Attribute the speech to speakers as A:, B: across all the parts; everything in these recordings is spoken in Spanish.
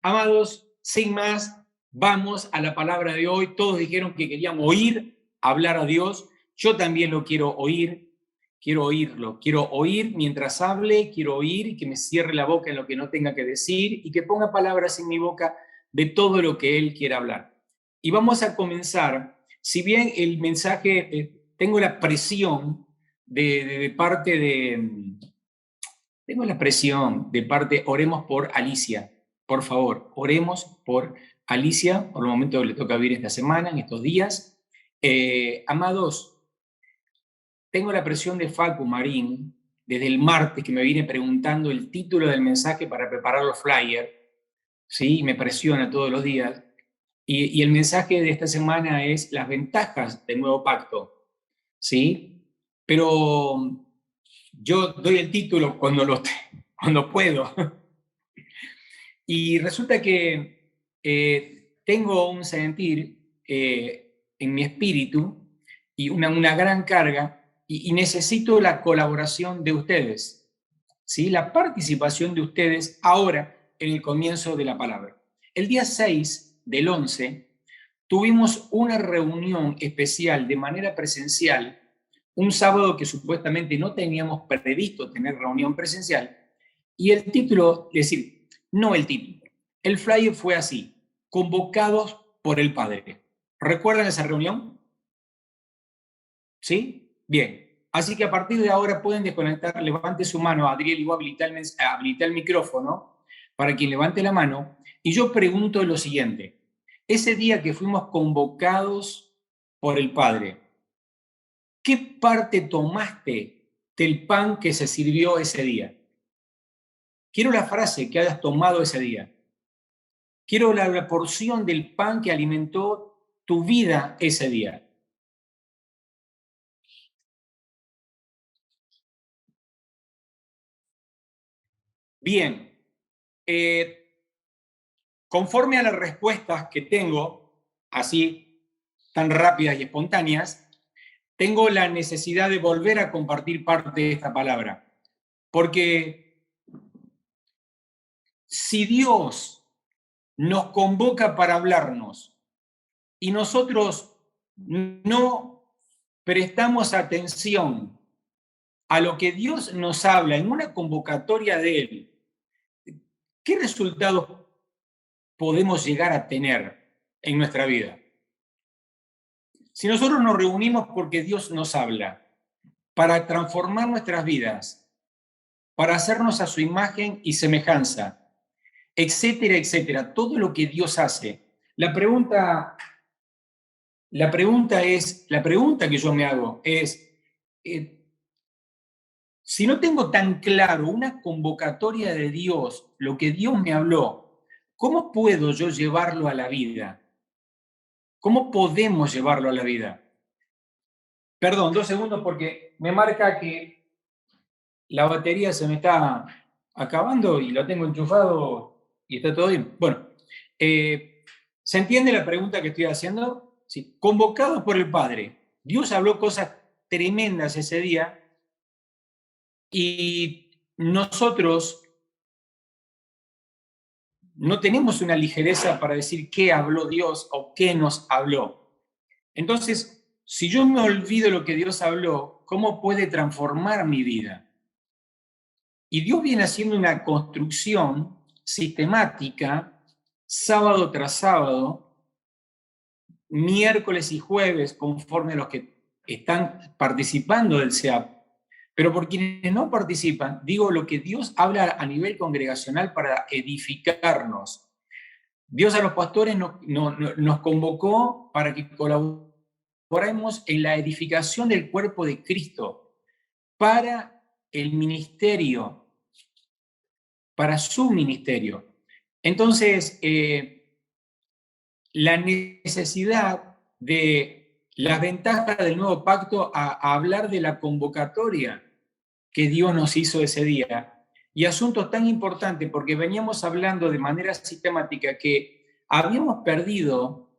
A: Amados, sin más, vamos a la palabra de hoy. Todos dijeron que querían oír hablar a Dios. Yo también lo quiero oír. Quiero oírlo. Quiero oír mientras hable. Quiero oír y que me cierre la boca en lo que no tenga que decir y que ponga palabras en mi boca de todo lo que Él quiera hablar. Y vamos a comenzar. Si bien el mensaje, tengo la presión de parte de... Tengo la presión de parte, oremos por Alicia. Por favor, oremos por Alicia, por el momento que le toca vivir esta semana, en estos días. Amados, tengo la presión de Facu Marín, desde el martes que me viene preguntando el título del mensaje para preparar los flyers, ¿sí? Me presiona todos los días. Y el mensaje de esta semana es las ventajas del nuevo pacto, ¿sí? Pero yo doy el título cuando puedo. Y resulta que tengo un sentir en mi espíritu y una gran carga y necesito la colaboración de ustedes, ¿sí? La participación de ustedes ahora en el comienzo de la palabra. El día 6 del 11 tuvimos una reunión especial de manera presencial, un sábado que supuestamente no teníamos previsto tener reunión presencial, y el título, es decir, no el título, el flyer fue así: convocados por el Padre. ¿Recuerdan esa reunión? ¿Sí? Bien. Así que a partir de ahora pueden desconectar, levante su mano, Adriel, y voy a habilitar el micrófono para quien levante la mano. Y yo pregunto lo siguiente: ese día que fuimos convocados por el Padre, ¿qué parte tomaste del pan que se sirvió ese día? Quiero la frase que hayas tomado ese día. Quiero la porción del pan que alimentó tu vida ese día. Bien, conforme a las respuestas que tengo, así tan rápidas y espontáneas, tengo la necesidad de volver a compartir parte de esta palabra. Porque si Dios nos convoca para hablarnos y nosotros no prestamos atención a lo que Dios nos habla en una convocatoria de Él, ¿qué resultados podemos llegar a tener en nuestra vida? Si nosotros nos reunimos porque Dios nos habla, para transformar nuestras vidas, para hacernos a su imagen y semejanza, etcétera, etcétera, todo lo que Dios hace, la pregunta que yo me hago es, si no tengo tan claro una convocatoria de Dios, lo que Dios me habló, ¿cómo puedo yo llevarlo a la vida? ¿Cómo podemos llevarlo a la vida? Perdón, 2 segundos porque me marca que la batería se me está acabando y lo tengo enchufado y está todo bien. Bueno, ¿se entiende la pregunta que estoy haciendo? Sí. Convocados por el Padre. Dios habló cosas tremendas ese día y nosotros no tenemos una ligereza para decir qué habló Dios o qué nos habló. Entonces, si yo me olvido lo que Dios habló, ¿cómo puede transformar mi vida? Y Dios viene haciendo una construcción sistemática, sábado tras sábado, miércoles y jueves, conforme a los que están participando del SEAP. Pero por quienes no participan, digo lo que Dios habla a nivel congregacional para edificarnos. Dios a los pastores nos convocó para que colaboremos en la edificación del cuerpo de Cristo, para el ministerio, para su ministerio. Entonces, la necesidad de las ventajas del nuevo pacto a hablar de la convocatoria que Dios nos hizo ese día, y asuntos tan importantes porque veníamos hablando de manera sistemática que habíamos perdido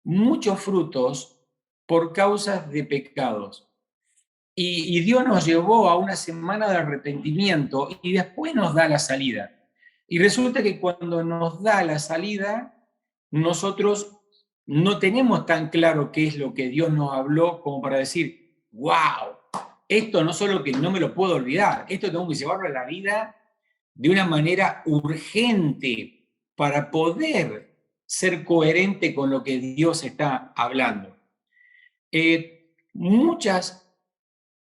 A: muchos frutos por causas de pecados. Y Dios nos llevó a una semana de arrepentimiento y después nos da la salida. Y resulta que cuando nos da la salida, nosotros no tenemos tan claro qué es lo que Dios nos habló como para decir, wow, esto no solo que no me lo puedo olvidar, esto tengo que llevarlo a la vida de una manera urgente para poder ser coherente con lo que Dios está hablando. Muchas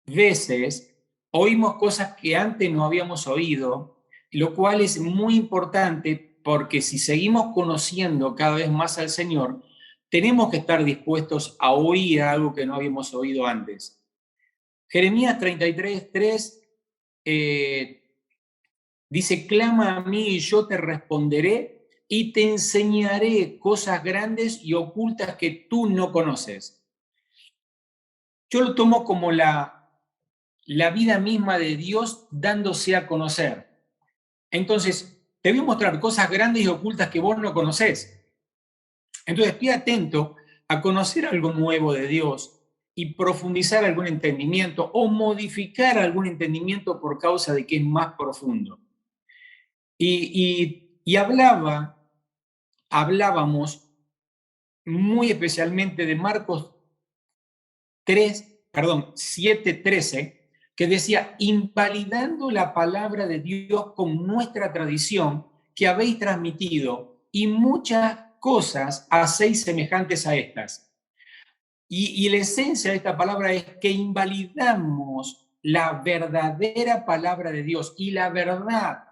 A: veces oímos cosas que antes no habíamos oído, lo cual es muy importante porque si seguimos conociendo cada vez más al Señor, tenemos que estar dispuestos a oír algo que no habíamos oído antes. Jeremías 33:3 dice, clama a mí y yo te responderé y te enseñaré cosas grandes y ocultas que tú no conoces. Yo lo tomo como la vida misma de Dios dándose a conocer. Entonces, te voy a mostrar cosas grandes y ocultas que vos no conocés. Entonces, estoy atento a conocer algo nuevo de Dios y profundizar algún entendimiento o modificar algún entendimiento por causa de que es más profundo. Y hablábamos muy especialmente de Marcos 7:13, que decía, invalidando la palabra de Dios con nuestra tradición que habéis transmitido, y muchas cosas hacéis semejantes a estas. Y la esencia de esta palabra es que invalidamos la verdadera palabra de Dios y la verdad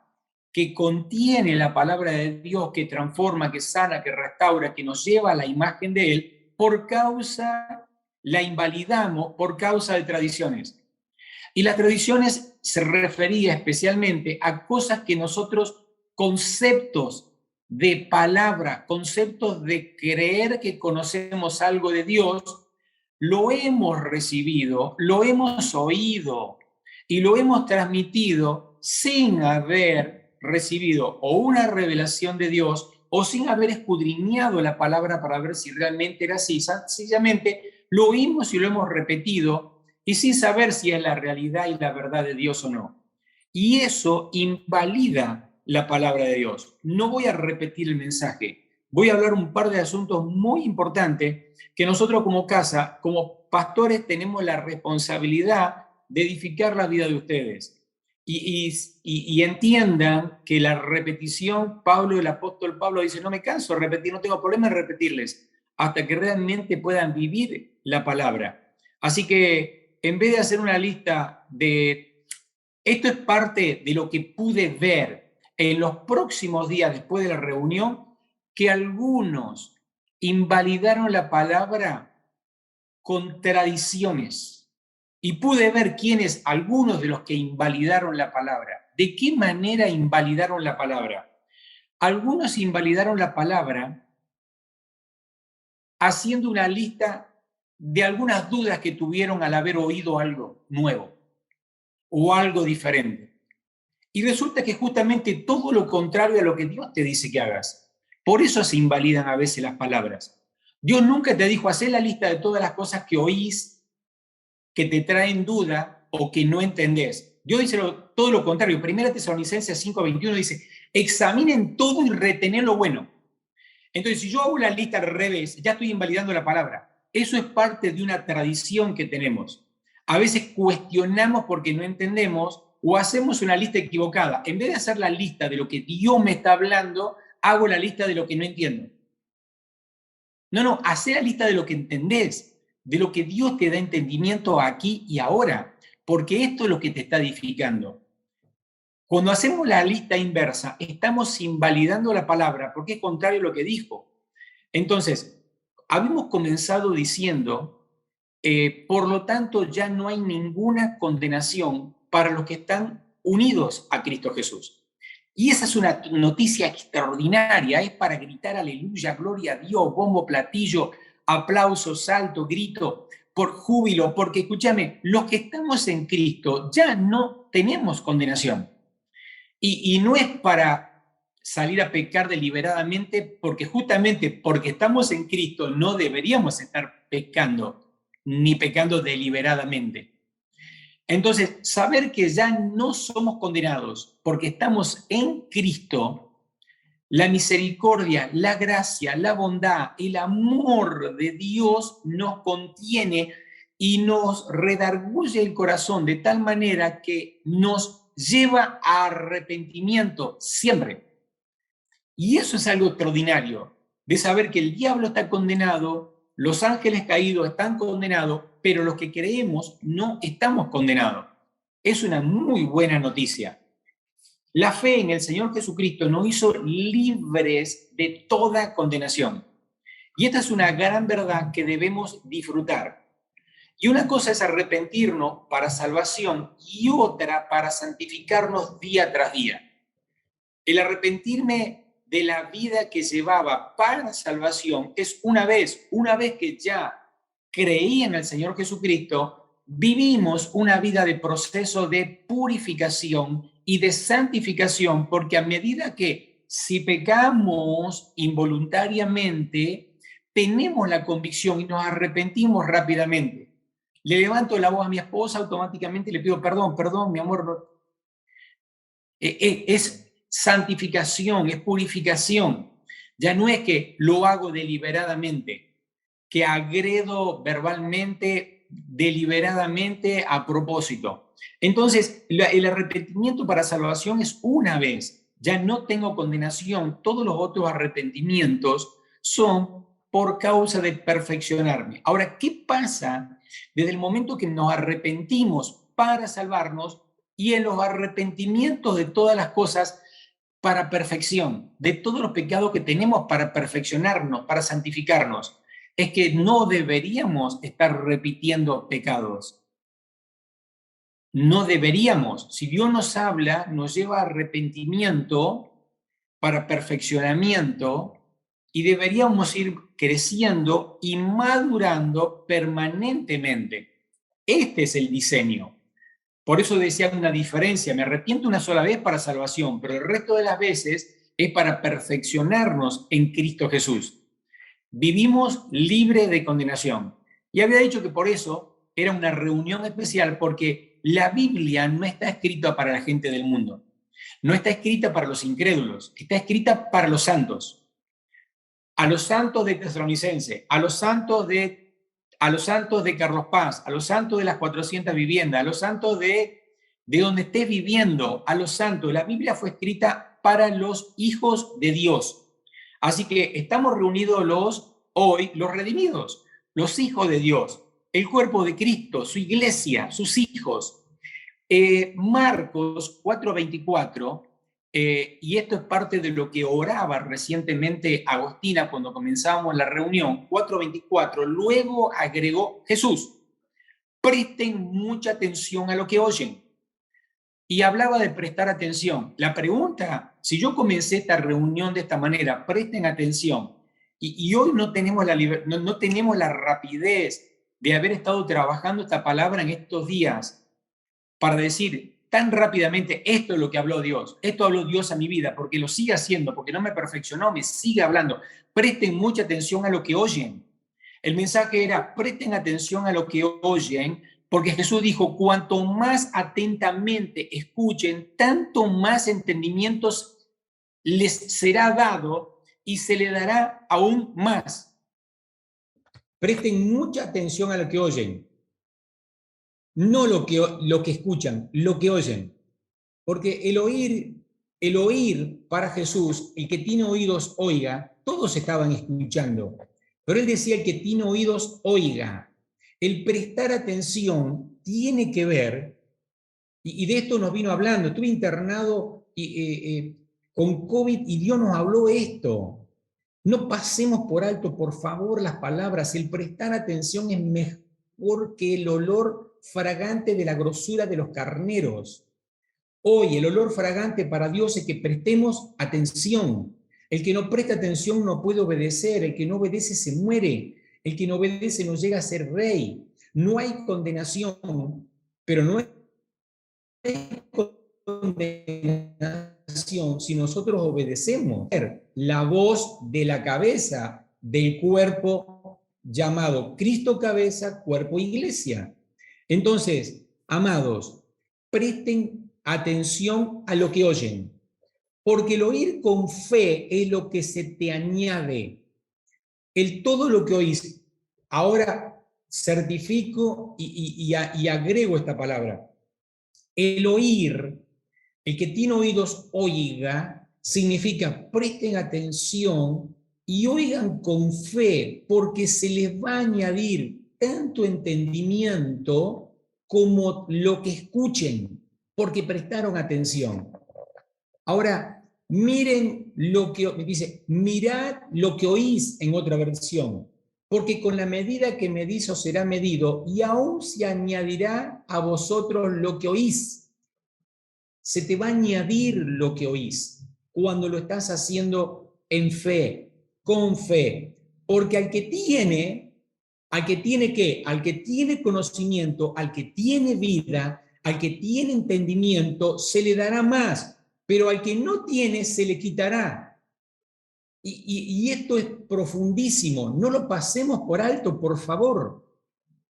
A: que contiene la palabra de Dios, que transforma, que sana, que restaura, que nos lleva a la imagen de Él, la invalidamos por causa de tradiciones. Y las tradiciones se refería especialmente a cosas que nosotros, conceptos de palabra, conceptos de creer que conocemos algo de Dios, lo hemos recibido, lo hemos oído y lo hemos transmitido sin haber recibido o una revelación de Dios o sin haber escudriñado la palabra para ver si realmente era así. Sencillamente lo oímos y lo hemos repetido y sin saber si es la realidad y la verdad de Dios o no. Y eso invalida la palabra de Dios. No voy a repetir el mensaje, voy a hablar un par de asuntos muy importantes que nosotros como casa, como pastores, tenemos la responsabilidad de edificar la vida de ustedes. Y entiendan que la repetición, el apóstol Pablo dice, no me canso de repetir, no tengo problema en repetirles, hasta que realmente puedan vivir la palabra. Así que en vez de hacer una lista de, esto es parte de lo que pude ver en los próximos días después de la reunión, que algunos invalidaron la palabra con tradiciones. Y pude ver quiénes, algunos de los que invalidaron la palabra. ¿De qué manera invalidaron la palabra? Algunos invalidaron la palabra haciendo una lista de algunas dudas que tuvieron al haber oído algo nuevo o algo diferente. Y resulta que justamente todo lo contrario a lo que Dios te dice que hagas. Por eso se invalidan a veces las palabras. Dios nunca te dijo, haz la lista de todas las cosas que oís, que te traen duda o que no entendés. Dios dice todo lo contrario. 1 Tesalonicenses 5:21 dice, examinen todo y retenen lo bueno. Entonces, si yo hago la lista al revés, ya estoy invalidando la palabra. Eso es parte de una tradición que tenemos. A veces cuestionamos porque no entendemos o hacemos una lista equivocada. En vez de hacer la lista de lo que Dios me está hablando, hago la lista de lo que no entiendo. No, hacé la lista de lo que entendés, de lo que Dios te da entendimiento aquí y ahora, porque esto es lo que te está edificando. Cuando hacemos la lista inversa, estamos invalidando la palabra porque es contrario a lo que dijo. Entonces, habíamos comenzado diciendo, por lo tanto, ya no hay ninguna condenación para los que están unidos a Cristo Jesús. Y esa es una noticia extraordinaria, es para gritar aleluya, gloria a Dios, bombo, platillo, aplauso, salto, grito, por júbilo, porque escúchame, los que estamos en Cristo ya no tenemos condenación. Y no es para salir a pecar deliberadamente, porque justamente porque estamos en Cristo no deberíamos estar pecando, ni pecando deliberadamente. Entonces, saber que ya no somos condenados porque estamos en Cristo La misericordia, la gracia, la bondad, el amor de Dios nos contiene y nos redarguye el corazón de tal manera que nos lleva a arrepentimiento siempre. Y eso es algo extraordinario, de saber que el diablo está condenado, los ángeles caídos están condenados, pero los que creemos no estamos condenados. Es una muy buena noticia. La fe en el Señor Jesucristo nos hizo libres de toda condenación. Y esta es una gran verdad que debemos disfrutar. Y una cosa es arrepentirnos para salvación y otra para santificarnos día tras día. El arrepentirme de la vida que llevaba para salvación es una vez que ya creí en el Señor Jesucristo, vivimos una vida de proceso de purificación y de santificación, porque a medida que si pecamos involuntariamente, tenemos la convicción y nos arrepentimos rápidamente. Le levanto la voz a mi esposa automáticamente y le pido perdón, mi amor. Es santificación, es purificación. Ya no es que lo hago deliberadamente, que agredo verbalmente, deliberadamente a propósito. Entonces, el arrepentimiento para salvación es una vez. Ya no tengo condenación. Todos los otros arrepentimientos son por causa de perfeccionarme. Ahora, ¿qué pasa desde el momento que nos arrepentimos para salvarnos y en los arrepentimientos de todas las cosas para perfección, de todos los pecados que tenemos para perfeccionarnos, para santificarnos? Es que no deberíamos estar repitiendo pecados. No deberíamos. Si Dios nos habla, nos lleva a arrepentimiento para perfeccionamiento y deberíamos ir creciendo y madurando permanentemente. Este es el diseño. Por eso decía una diferencia, me arrepiento una sola vez para salvación, pero el resto de las veces es para perfeccionarnos en Cristo Jesús. Vivimos libre de condenación. Y había dicho que por eso era una reunión especial, porque la Biblia no está escrita para la gente del mundo, no está escrita para los incrédulos, está escrita para los santos. A los santos de Tesalonicense, a los santos de Carlos Paz, a los santos de las 400 viviendas, a los santos de donde estés viviendo, a los santos. La Biblia fue escrita para los hijos de Dios. Así que estamos reunidos hoy los redimidos, los hijos de Dios, el cuerpo de Cristo, su iglesia, sus hijos. Marcos 4:24, y esto es parte de lo que oraba recientemente Agostina cuando comenzábamos la reunión, 4:24, luego agregó Jesús: presten mucha atención a lo que oyen. Y hablaba de prestar atención. La pregunta, si yo comencé esta reunión de esta manera, presten atención, y hoy no tenemos no tenemos la rapidez de haber estado trabajando esta palabra en estos días para decir tan rápidamente, esto es lo que habló Dios, esto habló Dios a mi vida, porque lo sigue haciendo, porque no me perfeccionó, me sigue hablando. Presten mucha atención a lo que oyen. El mensaje era: presten atención a lo que oyen, porque Jesús dijo: cuanto más atentamente escuchen, tanto más entendimientos les será dado y se le dará aún más. Presten mucha atención a lo que oyen, no lo que escuchan, lo que oyen. Porque el oír para Jesús, el que tiene oídos oiga, todos estaban escuchando. Pero él decía: el que tiene oídos oiga. El prestar atención tiene que ver, y de esto nos vino hablando. Estuve internado con COVID y Dios nos habló esto. No pasemos por alto, por favor, las palabras. El prestar atención es mejor que el olor fragante de la grosura de los carneros. Hoy el olor fragante para Dios es que prestemos atención. El que no presta atención no puede obedecer. El que no obedece se muere. El que no obedece no llega a ser rey. No hay condenación, pero no hay condenación si nosotros obedecemos la voz de la cabeza del cuerpo llamado Cristo cabeza, cuerpo iglesia. Entonces, amados, presten atención a lo que oyen. Porque el oír con fe es lo que se te añade. El todo lo que oís. Ahora certifico y agrego esta palabra. El oír, el que tiene oídos oiga, significa presten atención y oigan con fe, porque se les va a añadir tanto entendimiento como lo que escuchen, porque prestaron atención. Ahora, miren lo que dice, mirad lo que oís en otra versión, porque con la medida que medís os será medido, y aún se añadirá a vosotros lo que oís. Se te va a añadir lo que oís cuando lo estás haciendo en fe, con fe, porque al que tiene qué, al que tiene conocimiento, al que tiene vida, al que tiene entendimiento, se le dará más, pero al que no tiene, se le quitará. Y esto es profundísimo, no lo pasemos por alto, por favor,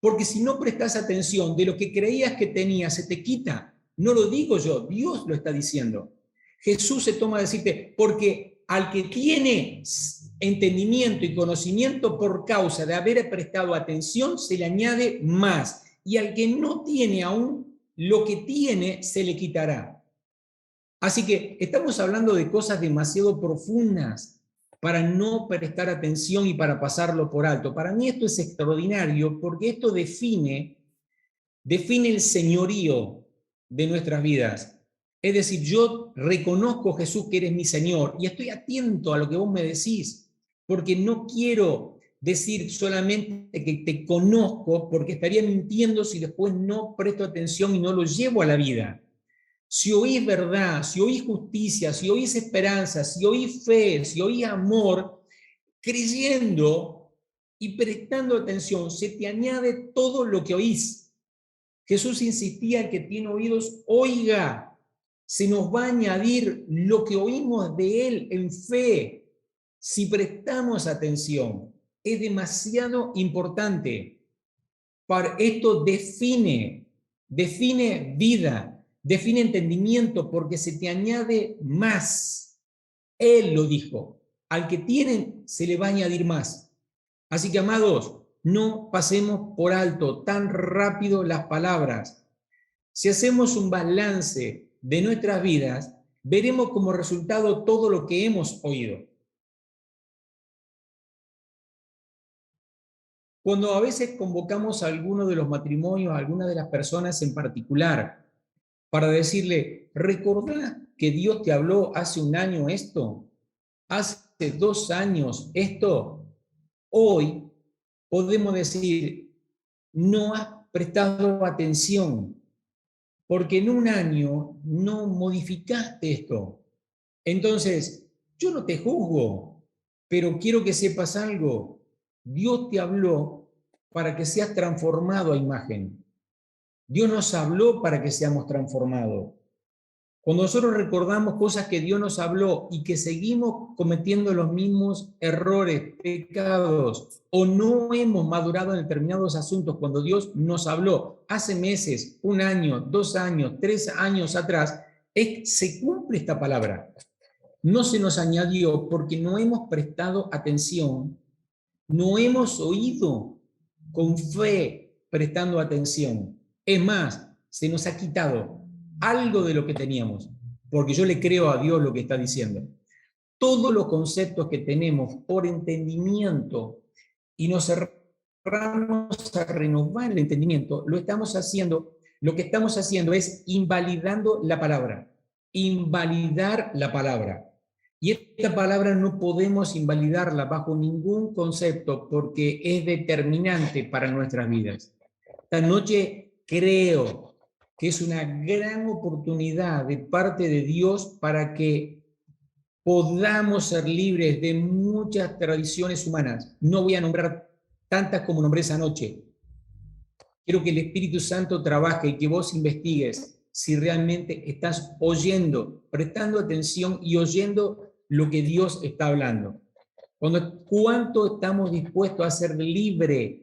A: porque si no prestas atención, de lo que creías que tenías, se te quita. No lo digo yo, Dios lo está diciendo. Jesús se toma a decirte, porque al que tiene entendimiento y conocimiento por causa de haber prestado atención, se le añade más. Y al que no tiene aún, lo que tiene se le quitará. Así que estamos hablando de cosas demasiado profundas para no prestar atención y para pasarlo por alto. Para mí esto es extraordinario porque esto define el señorío de nuestras vidas. Es decir, yo reconozco, Jesús, que eres mi Señor y estoy atento a lo que vos me decís, porque no quiero decir solamente que te conozco, porque estaría mintiendo si después no presto atención y no lo llevo a la vida. Si oís verdad, si oís justicia, si oís esperanza, si oís fe, si oís amor, creyendo y prestando atención, se te añade todo lo que oís. Jesús insistía en que tiene oídos, oiga, se nos va a añadir lo que oímos de Él en fe, si prestamos atención. Es demasiado importante. Para esto define vida, define entendimiento, porque se te añade más. Él lo dijo, al que tienen se le va a añadir más. Así que, amados, no pasemos por alto tan rápido las palabras. Si hacemos un balance de nuestras vidas, veremos como resultado todo lo que hemos oído. Cuando a veces convocamos a alguno de los matrimonios, a alguna de las personas en particular, para decirle, ¿recordás que Dios te habló hace un año esto? ¿Hace 2 años esto? Hoy podemos decir, no has prestado atención, porque en un año no modificaste esto. Entonces, yo no te juzgo, pero quiero que sepas algo. Dios te habló para que seas transformado a imagen. Dios nos habló para que seamos transformados. Cuando nosotros recordamos cosas que Dios nos habló y que seguimos cometiendo los mismos errores, pecados, o no hemos madurado en determinados asuntos cuando Dios nos habló hace meses, 1 año, 2 años, 3 años atrás, se cumple esta palabra. No se nos añadió porque no hemos prestado atención, no hemos oído con fe prestando atención. Es más, se nos ha quitado algo de lo que teníamos, porque yo le creo a Dios lo que está diciendo. Todos los conceptos que tenemos por entendimiento y nos cerramos a renovar el entendimiento, lo que estamos haciendo es invalidando la palabra, invalidar la palabra. Y esta palabra no podemos invalidarla bajo ningún concepto porque es determinante para nuestras vidas. Esta noche creo que es una gran oportunidad de parte de Dios para que podamos ser libres de muchas tradiciones humanas. No voy a nombrar tantas como nombré esa noche. Quiero que el Espíritu Santo trabaje y que vos investigues si realmente estás oyendo, prestando atención y oyendo lo que Dios está hablando. ¿Cuánto estamos dispuestos a ser libre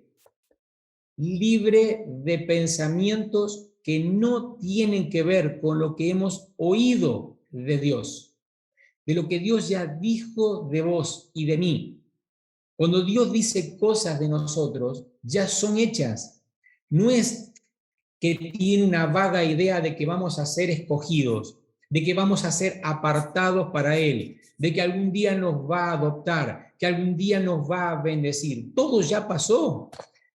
A: de pensamientos que no tienen que ver con lo que hemos oído de Dios? de lo que Dios ya dijo de vos y de mí. Cuando Dios dice cosas de nosotros, ya son hechas. No es que tiene una vaga idea de que vamos a ser escogidos, de que vamos a ser apartados para Él, de que algún día nos va a adoptar, que algún día nos va a bendecir. Todo ya pasó.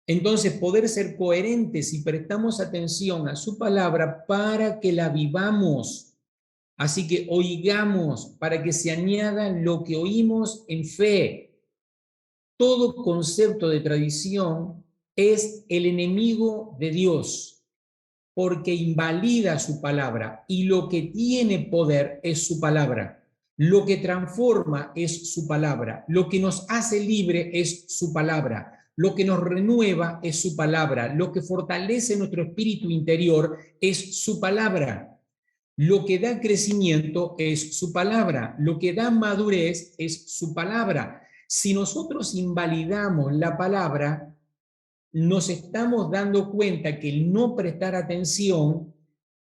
A: Entonces, poder ser coherentes y prestamos atención a su palabra para que la vivamos. Así que oigamos para que se añada lo que oímos en fe. Todo concepto de tradición es el enemigo de Dios, porque invalida su palabra y lo que tiene poder es su palabra. Lo que transforma es su palabra. Lo que nos hace libre es su palabra. Lo que nos renueva es su palabra. Lo que fortalece nuestro espíritu interior es su palabra. Lo que da crecimiento es su palabra. Lo que da madurez es su palabra. Si nosotros invalidamos la palabra, nos estamos dando cuenta que el no prestar atención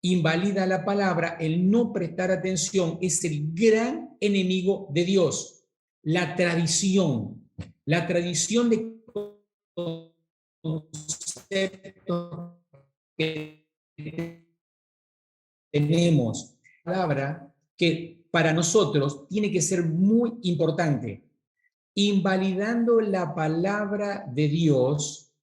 A: invalida la palabra. El no prestar atención es el gran enemigo de Dios. La tradición de conceptos que tenemos, palabra que para nosotros tiene que ser muy importante. Invalidando la palabra de Dios,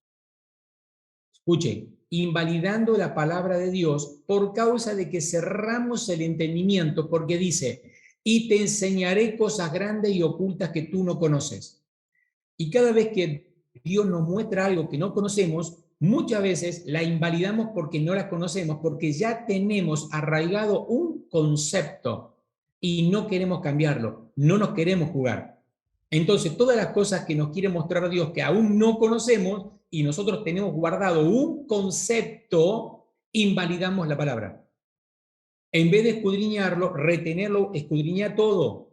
A: escuchen, invalidando la palabra de Dios por causa de que cerramos el entendimiento, porque dice, y te enseñaré cosas grandes y ocultas que tú no conoces. Y cada vez que Dios nos muestra algo que no conocemos, muchas veces la invalidamos porque no la conocemos, porque ya tenemos arraigado un concepto y no queremos cambiarlo, no nos queremos jugar. Entonces, todas las cosas que nos quiere mostrar Dios que aún no conocemos y nosotros tenemos guardado un concepto, invalidamos la palabra. En vez de escudriñarlo, retenerlo, escudriñar todo,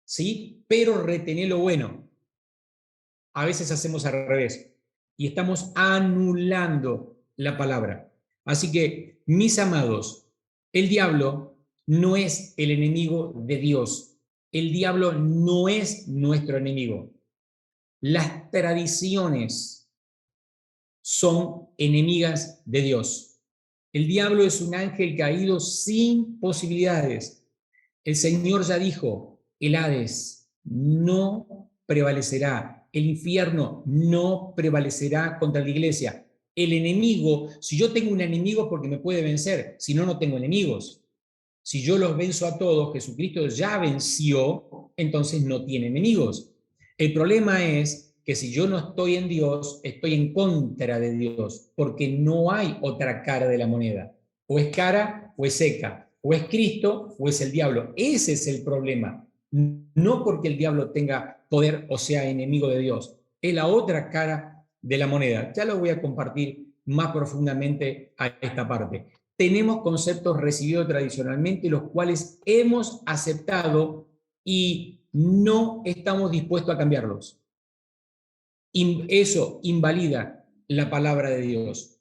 A: ¿sí? Pero retener lo bueno. A veces hacemos al revés y estamos anulando la palabra. Así que, mis amados, el diablo no es el enemigo de Dios. El diablo no es nuestro enemigo. Las tradiciones son enemigas de Dios. El diablo es un ángel caído sin posibilidades. El Señor ya dijo, el Hades no prevalecerá, el infierno no prevalecerá contra la iglesia. El enemigo, si yo tengo un enemigo es porque me puede vencer, si no, no tengo enemigos. Si yo los venzo a todos, Jesucristo ya venció, entonces no tiene enemigos. El problema es que si yo no estoy en Dios, estoy en contra de Dios, porque no hay otra cara de la moneda. O es cara o es seca, o es Cristo o es el diablo. Ese es el problema. No porque el diablo tenga poder o sea enemigo de Dios, es la otra cara de la moneda. Ya lo voy a compartir más profundamente a esta parte. Tenemos conceptos recibidos tradicionalmente, los cuales hemos aceptado y no estamos dispuestos a cambiarlos. Eso invalida la palabra de Dios.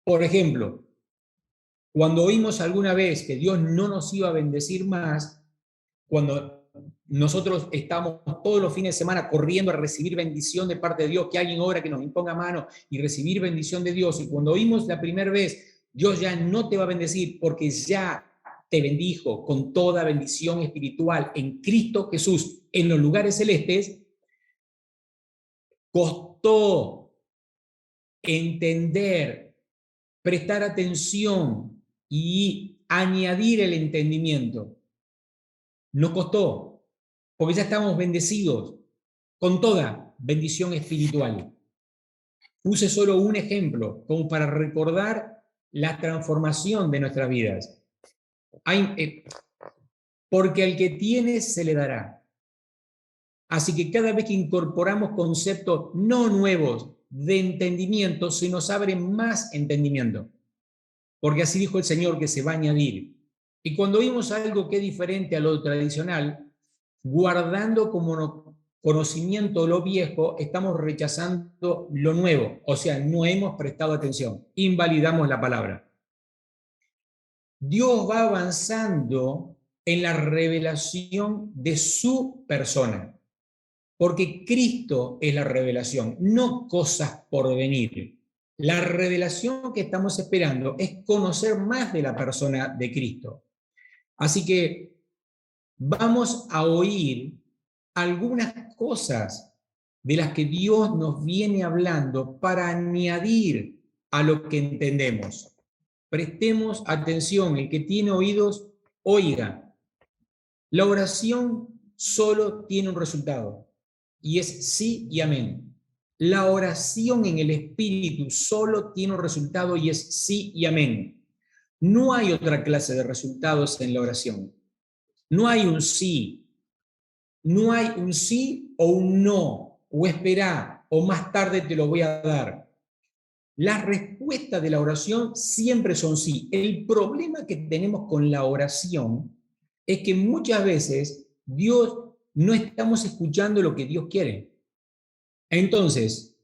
A: Por ejemplo, cuando oímos alguna vez que Dios no nos iba a bendecir más, cuando nosotros estamos todos los fines de semana corriendo a recibir bendición de parte de Dios, que alguien obra que nos imponga mano y recibir bendición de Dios, y cuando oímos la primera vez, Dios ya no te va a bendecir porque ya te bendijo con toda bendición espiritual en Cristo Jesús en los lugares celestes, costó entender, prestar atención y añadir el entendimiento. Nos costó, porque ya estamos bendecidos con toda bendición espiritual. Puse solo un ejemplo, como para recordar la transformación de nuestras vidas. Porque al que tiene se le dará. Así que cada vez que incorporamos conceptos no nuevos de entendimiento, se nos abre más entendimiento. Porque así dijo el Señor que se va a añadir. Y cuando oímos algo que es diferente a lo tradicional, guardando como conocimiento lo viejo, estamos rechazando lo nuevo. O sea, no hemos prestado atención. Invalidamos la palabra. Dios va avanzando en la revelación de su persona. Porque Cristo es la revelación, no cosas por venir. La revelación que estamos esperando es conocer más de la persona de Cristo. Así que vamos a oír algunas cosas de las que Dios nos viene hablando para añadir a lo que entendemos. Prestemos atención, el que tiene oídos, oiga. La oración solo tiene un resultado, y es sí y amén. La oración en el Espíritu solo tiene un resultado, y es sí y amén. No hay otra clase de resultados en la oración. No hay un sí. No hay un sí o un no, o esperá, o más tarde te lo voy a dar. Las respuestas de la oración siempre son sí. El problema que tenemos con la oración es que muchas veces Dios no estamos escuchando lo que Dios quiere. Entonces,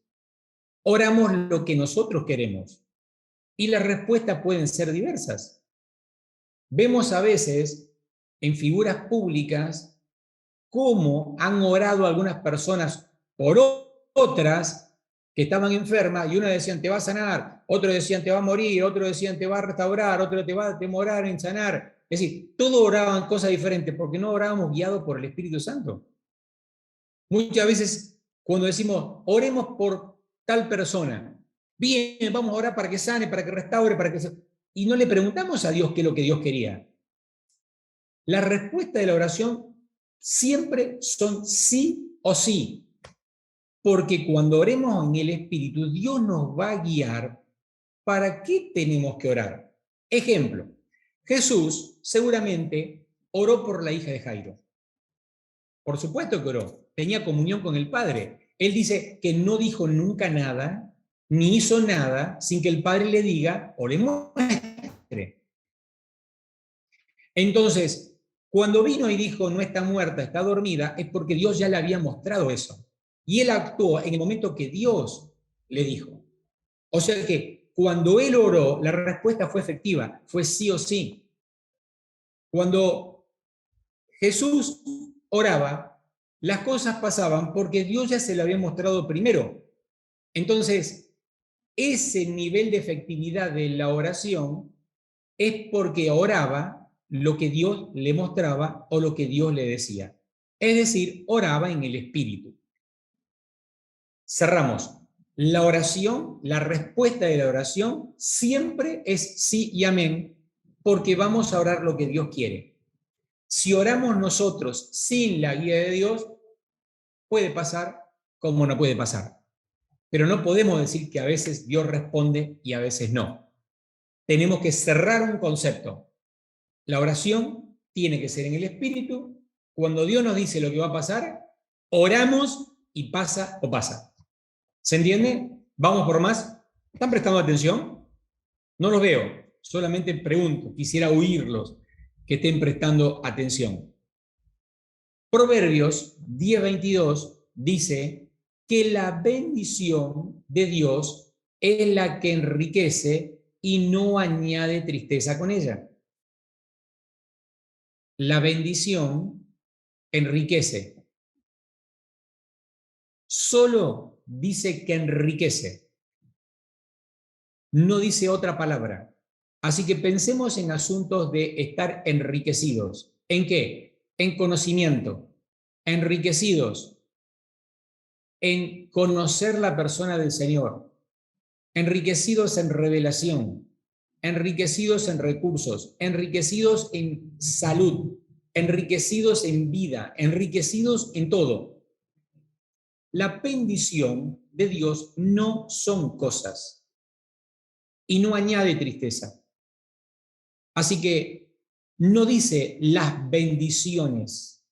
A: oramos lo que nosotros queremos y las respuestas pueden ser diversas. Vemos a veces en figuras públicas cómo han orado algunas personas por otras que estaban enfermas, y uno decían te va a sanar, otro decían te va a morir, otro decían te va a restaurar, otro te va a demorar en sanar. Es decir, todos oraban cosas diferentes porque no orábamos guiados por el Espíritu Santo. Muchas veces cuando decimos oremos por tal persona, bien, vamos a orar para que sane, para que restaure, para que... Y no le preguntamos a Dios qué es lo que Dios quería. La respuesta de la oración siempre son sí o sí, porque cuando oremos en el Espíritu, Dios nos va a guiar para qué tenemos que orar. Ejemplo, Jesús seguramente oró por la hija de Jairo. Por supuesto que oró, tenía comunión con el Padre. Él dice que no dijo nunca nada, ni hizo nada, sin que el Padre le diga o le muestre. Entonces, cuando vino y dijo, no está muerta, está dormida, es porque Dios ya le había mostrado eso. Y él actuó en el momento que Dios le dijo. O sea que cuando él oró, la respuesta fue efectiva, fue sí o sí. Cuando Jesús oraba, las cosas pasaban porque Dios ya se lo había mostrado primero. Entonces, ese nivel de efectividad de la oración es porque oraba lo que Dios le mostraba o lo que Dios le decía. Es decir, oraba en el Espíritu. Cerramos. La oración, la respuesta de la oración siempre es sí y amén, porque vamos a orar lo que Dios quiere. Si oramos nosotros sin la guía de Dios, puede pasar como no puede pasar. Pero no podemos decir que a veces Dios responde y a veces no. Tenemos que cerrar un concepto. La oración tiene que ser en el Espíritu. Cuando Dios nos dice lo que va a pasar, oramos y pasa o pasa. ¿Se entiende? Vamos por más. ¿Están prestando atención? No los veo, solamente pregunto. Quisiera oírlos que estén prestando atención. Proverbios 10:22 dice que la bendición de Dios es la que enriquece y no añade tristeza con ella. La bendición enriquece. Solo dice que enriquece. No dice otra palabra. Así que pensemos en asuntos de estar enriquecidos. ¿En qué? En conocimiento. Enriquecidos en conocer la persona del Señor. Enriquecidos en revelación. Enriquecidos en recursos. Enriquecidos en salud. Enriquecidos en vida. Enriquecidos en todo. La bendición de Dios no son cosas y no añade tristeza. Así que no dice las bendiciones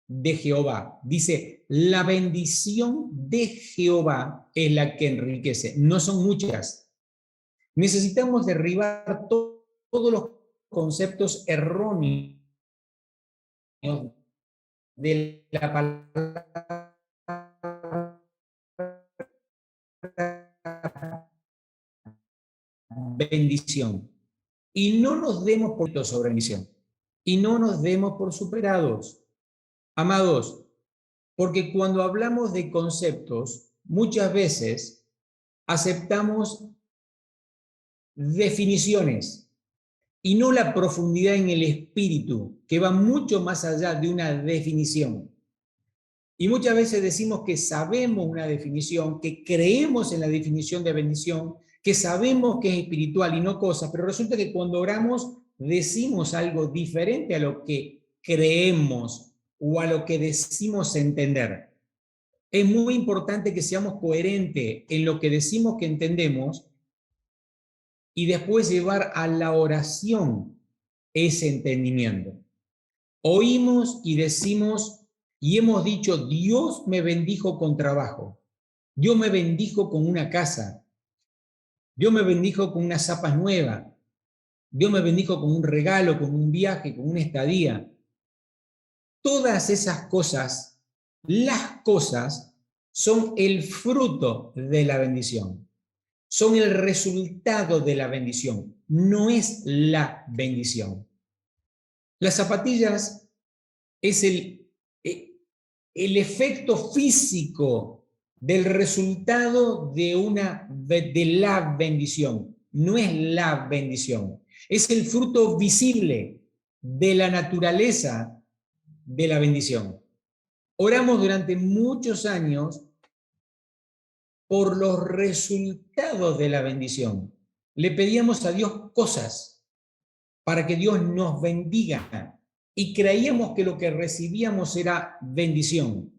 A: de Jehová, dice la bendición de Jehová es la que enriquece, no son muchas. Necesitamos derribar todos los conceptos erróneos de la palabra bendición y no nos demos por sobre bendición. y no nos demos por superados. Amados, porque cuando hablamos de conceptos, muchas veces aceptamos definiciones y no la profundidad en el espíritu, que va mucho más allá de una definición. Y muchas veces decimos que sabemos una definición, que creemos en la definición de bendición, que sabemos que es espiritual y no cosas, pero resulta que cuando oramos decimos algo diferente a lo que creemos o a lo que decimos entender. Es muy importante que seamos coherentes en lo que decimos que entendemos y después llevar a la oración ese entendimiento. Oímos y decimos y hemos dicho, Dios me bendijo con trabajo, Dios me bendijo con una casa, Dios me bendijo con unas zapas nuevas, Dios me bendijo con un regalo, con un viaje, con una estadía. Todas esas cosas, las cosas, son el fruto de la bendición. Son el resultado de la bendición, no es la bendición. Las zapatillas es el efecto físico del resultado de la bendición, no es la bendición. Es el fruto visible de la naturaleza de la bendición. Oramos durante muchos años por los resultados de la bendición. Le pedíamos a Dios cosas para que Dios nos bendiga y creíamos que lo que recibíamos era bendición.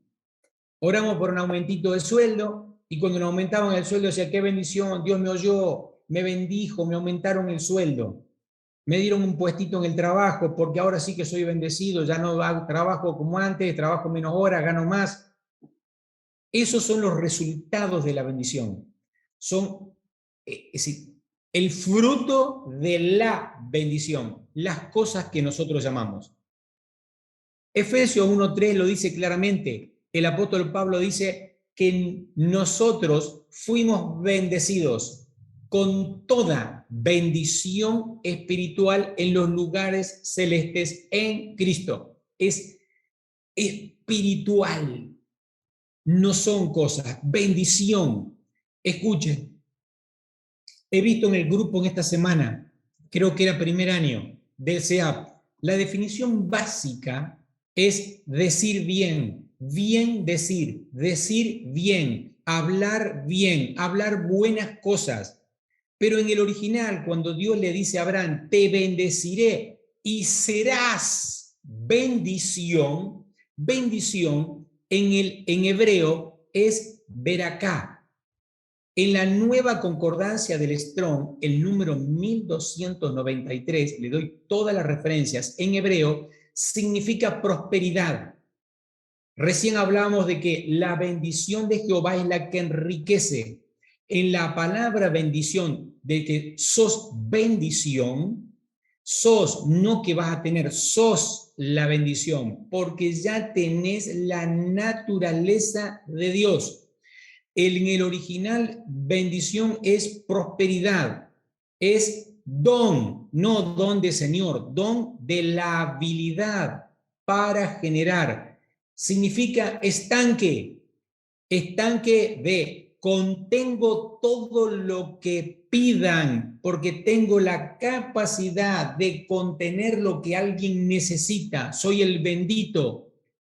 A: Oramos por un aumentito de sueldo y cuando nos aumentaban el sueldo decía, qué bendición, Dios me oyó, me bendijo, me aumentaron el sueldo. Me dieron un puestito en el trabajo porque ahora sí que soy bendecido, ya no hago trabajo como antes, trabajo menos horas, gano más. Esos son los resultados de la bendición. Son es decir, el fruto de la bendición, las cosas que nosotros llamamos. Efesios 1:3 lo dice claramente. El apóstol Pablo dice que nosotros fuimos bendecidos con toda bendición espiritual en los lugares celestes en Cristo. Es espiritual. No son cosas, bendición. Escuchen, he visto en el grupo en esta semana, creo que era primer año del CEAP, la definición básica es decir bien, bien decir bien, hablar buenas cosas. Pero en el original, cuando Dios le dice a Abraham, te bendeciré y serás bendición, bendición en hebreo es veracá. En la nueva concordancia del Strong, el número 1293, le doy todas las referencias, en hebreo significa prosperidad. Recién hablamos de que la bendición de Jehová es la que enriquece. En la palabra bendición, de que sos bendición, sos, no que vas a tener, sos la bendición, porque ya tenés la naturaleza de Dios. En el original, bendición es prosperidad, es don, no don de Señor, don de la habilidad para generar. Significa estanque, estanque de contengo todo lo que pidan, porque tengo la capacidad de contener lo que alguien necesita. Soy el bendito.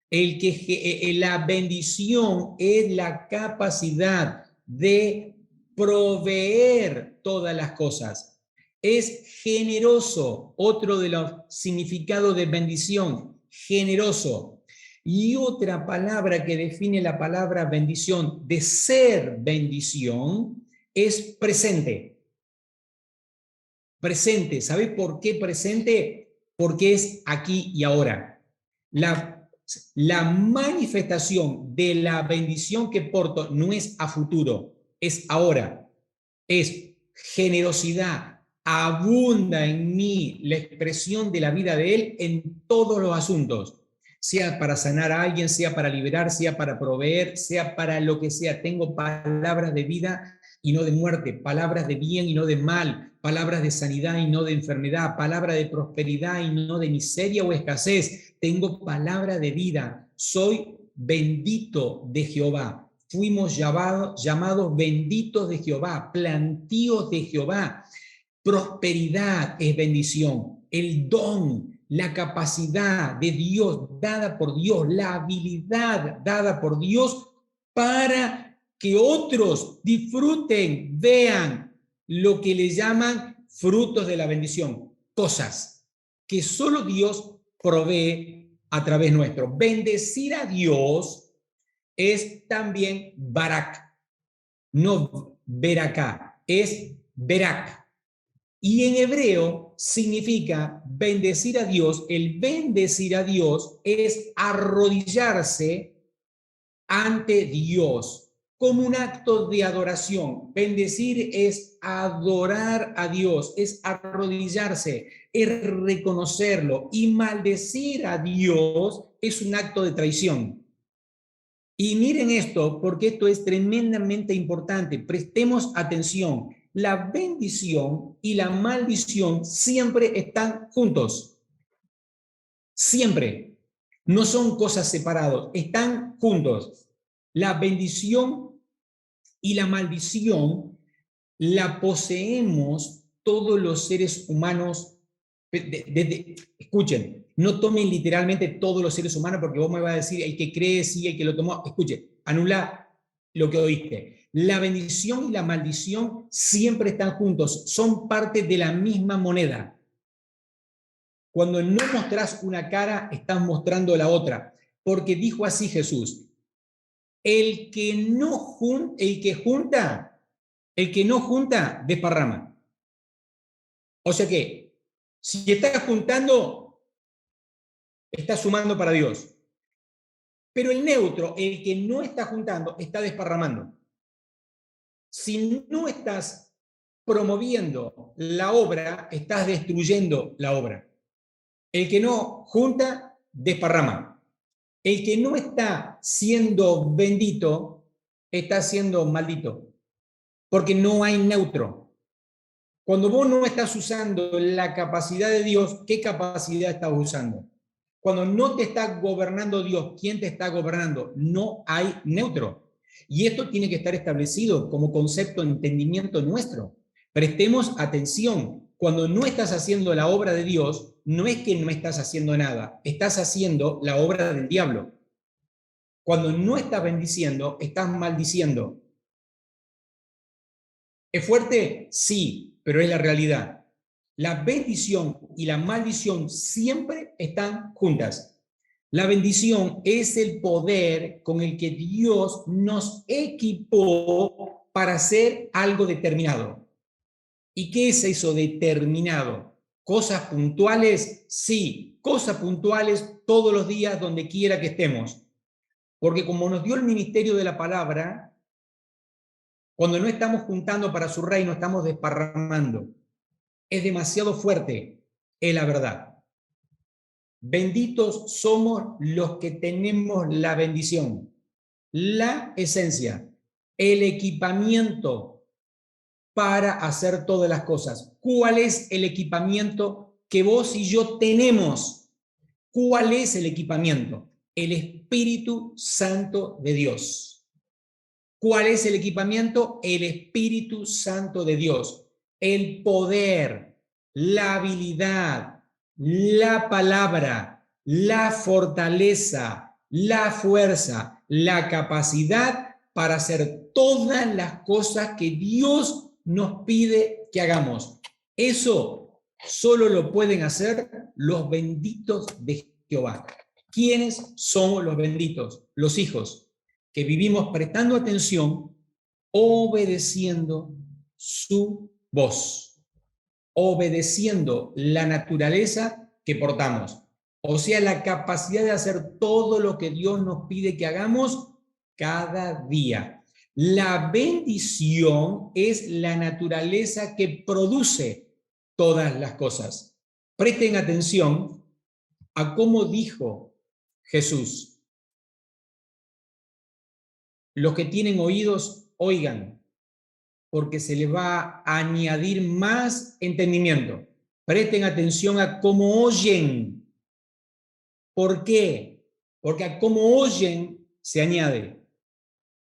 A: La bendición es la capacidad de proveer todas las cosas. Es generoso, otro de los significados de bendición, generoso. Y otra palabra que define la palabra bendición, de ser bendición, es presente. Presente, ¿sabes por qué presente? Porque es aquí y ahora. La manifestación de la bendición que porto no es a futuro, es ahora. Es generosidad, abunda en mí la expresión de la vida de Él en todos los asuntos, sea para sanar a alguien, sea para liberar, sea para proveer, sea para lo que sea. Tengo palabras de vida
B: y no de muerte, palabras de bien y no de mal, palabras de sanidad y no de enfermedad, palabra de prosperidad y no de miseria o escasez. Tengo palabra de vida. Soy bendito de Jehová. Fuimos llamados benditos de Jehová, plantíos de Jehová. Prosperidad es bendición. El don, la capacidad de Dios dada por Dios, la habilidad dada por Dios para que otros disfruten, vean lo que le llaman frutos de la bendición, cosas que solo Dios provee a través nuestro. Bendecir a Dios es también barak, no veracá, es verak. Y en hebreo significa bendecir a Dios. El bendecir a Dios es arrodillarse ante Dios como un acto de adoración. Bendecir es adorar a Dios, es arrodillarse, es reconocerlo. Y maldecir a Dios es un acto de traición. Y miren esto, porque esto es tremendamente importante. Prestemos atención. La bendición y la maldición siempre están juntos. Siempre. No son cosas separadas, están juntos. La bendición y la maldición la poseemos todos los seres humanos. Escuchen, no tomen literalmente todos los seres humanos porque vos me vas a decir el que cree, sí, el que lo tomó. Escuche, anula lo que oíste. La bendición y la maldición siempre están juntos, son parte de la misma moneda. Cuando no mostrás una cara, estás mostrando la otra, porque dijo así Jesús: el que no junta, desparrama. O sea que, si estás juntando, estás sumando para Dios. Pero el neutro, el que no está juntando, está desparramando. Si no estás promoviendo la obra, estás destruyendo la obra. El que no junta, desparrama. El que no está siendo bendito, está siendo maldito. Porque no hay neutro. Cuando vos no estás usando la capacidad de Dios, ¿qué capacidad estás usando? Cuando no te está gobernando Dios, ¿quién te está gobernando? No hay neutro. Y esto tiene que estar establecido como concepto de entendimiento nuestro. Prestemos atención. Cuando no estás haciendo la obra de Dios, no es que no estás haciendo nada, estás haciendo la obra del diablo. Cuando no estás bendiciendo, estás maldiciendo. ¿Es fuerte? Sí, pero es la realidad. La bendición y la maldición siempre están juntas. La bendición es el poder con el que Dios nos equipó para hacer algo determinado. ¿Y qué es eso determinado? ¿Cosas puntuales? Sí, cosas puntuales todos los días, donde quiera que estemos. Porque como nos dio el ministerio de la palabra, cuando no estamos juntando para su reino, estamos desparramando. Es demasiado fuerte, es la verdad. Benditos somos los que tenemos la bendición, la esencia, el equipamiento para hacer todas las cosas. ¿Cuál es el equipamiento que vos y yo tenemos? ¿Cuál es el equipamiento? El Espíritu Santo de Dios. ¿Cuál es el equipamiento? El Espíritu Santo de Dios. El poder, la habilidad, la palabra, la fortaleza, la fuerza, la capacidad para hacer todas las cosas que Dios nos pide que hagamos. Eso solo lo pueden hacer los benditos de Jehová. ¿Quiénes somos los benditos? Los hijos que vivimos prestando atención, obedeciendo su voz, obedeciendo la naturaleza que portamos. O sea, la capacidad de hacer todo lo que Dios nos pide que hagamos cada día. La bendición es la naturaleza que produce todas las cosas. Presten atención a cómo dijo Jesús. Los que tienen oídos, oigan, porque se les va a añadir más entendimiento. Presten atención a cómo oyen. ¿Por qué? Porque a cómo oyen se añade.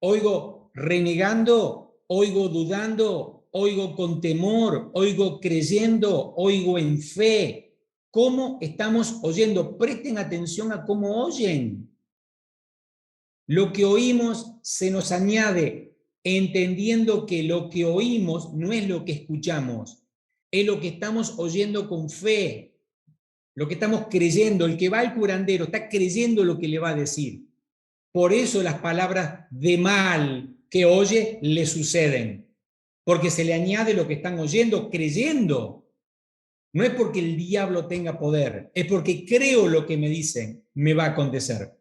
B: Oigo renegando, oigo dudando, oigo con temor, oigo creyendo, oigo en fe. ¿Cómo estamos oyendo? Presten atención a cómo oyen. Lo que oímos se nos añade, entendiendo que lo que oímos no es lo que escuchamos, es lo que estamos oyendo con fe, lo que estamos creyendo. El que va al curandero está creyendo lo que le va a decir. Por eso las palabras de mal que oye le suceden, porque se le añade lo que están oyendo, creyendo. No es porque el diablo tenga poder, es porque creo lo que me dicen, me va a acontecer.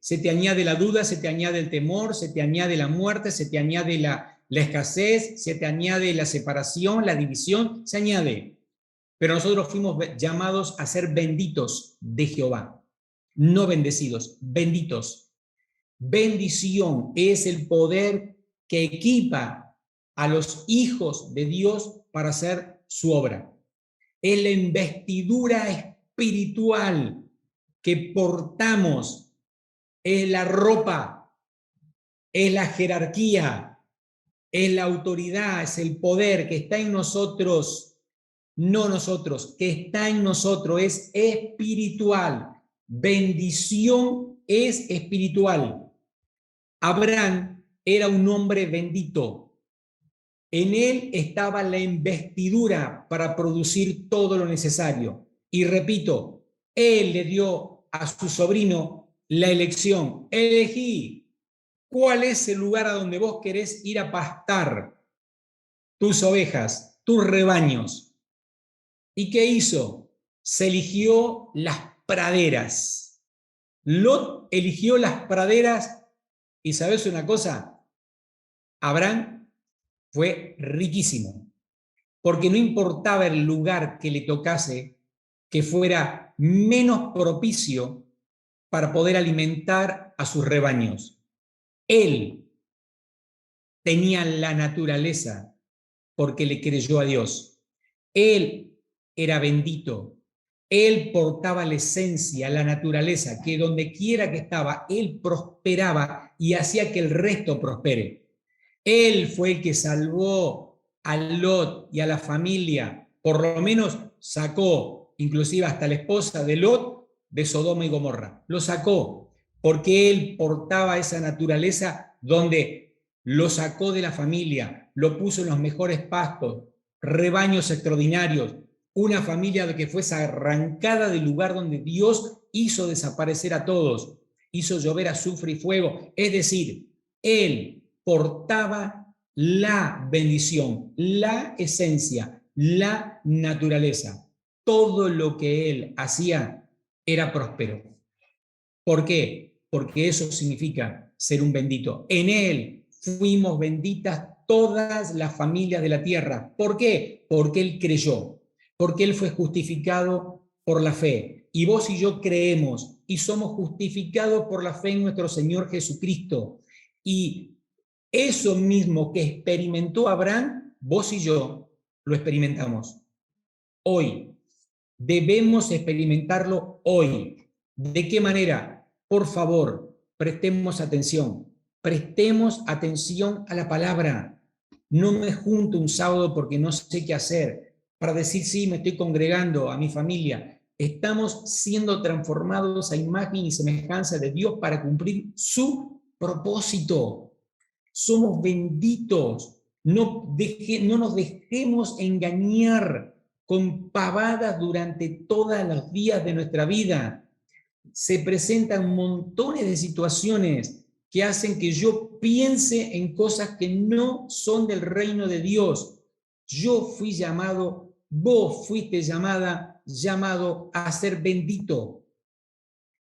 B: Se te añade la duda, se te añade el temor, se te añade la muerte, se te añade la escasez, se te añade la separación, la división, se añade. Pero nosotros fuimos llamados a ser benditos de Jehová, no bendecidos, benditos. Bendición es el poder que equipa a los hijos de Dios para hacer su obra. Es la investidura espiritual que portamos, es la ropa, es la jerarquía, es la autoridad, es el poder que está en nosotros, no nosotros, que está en nosotros, es espiritual. Bendición es espiritual. Abraham era un hombre bendito. En él estaba la investidura para producir todo lo necesario. Y repito, él le dio a su sobrino la elección. Elegí cuál es el lugar a donde vos querés ir a pastar tus ovejas, tus rebaños. ¿Y qué hizo? Se eligió las praderas. Lot eligió las praderas y ¿sabes una cosa? Abraham fue riquísimo, porque no importaba el lugar que le tocase, que fuera menos propicio para poder alimentar a sus rebaños. Él tenía la naturaleza porque le creyó a Dios. Él era bendito. Él portaba la esencia, la naturaleza, que donde quiera que estaba, él prosperaba y hacía que el resto prospere. Él fue el que salvó a Lot y a la familia, por lo menos sacó, inclusive hasta la esposa de Lot, de Sodoma y Gomorra. Lo sacó porque él portaba esa naturaleza donde lo sacó de la familia, lo puso en los mejores pastos, rebaños extraordinarios, una familia que fue arrancada del lugar donde Dios hizo desaparecer a todos, hizo llover azufre y fuego. Es decir, él portaba la bendición, la esencia, la naturaleza. Todo lo que él hacía era próspero. ¿Por qué? Porque eso significa ser un bendito. En él fuimos benditas todas las familias de la tierra. ¿Por qué? Porque él creyó, porque él fue justificado por la fe. Y vos y yo creemos y somos justificados por la fe en nuestro Señor Jesucristo. Y eso mismo que experimentó Abraham, vos y yo lo experimentamos hoy. Debemos experimentarlo hoy. ¿De qué manera? Por favor, prestemos atención. Prestemos atención a la palabra. No me junto un sábado porque no sé qué hacer, para decir, sí, me estoy congregando a mi familia. Estamos siendo transformados a imagen y semejanza de Dios para cumplir su propósito. Somos benditos. No nos dejemos engañar con pavadas durante todos los días de nuestra vida. Se presentan montones de situaciones que hacen que yo piense en cosas que no son del reino de Dios. Yo fui llamado, vos fuiste llamado a ser bendito.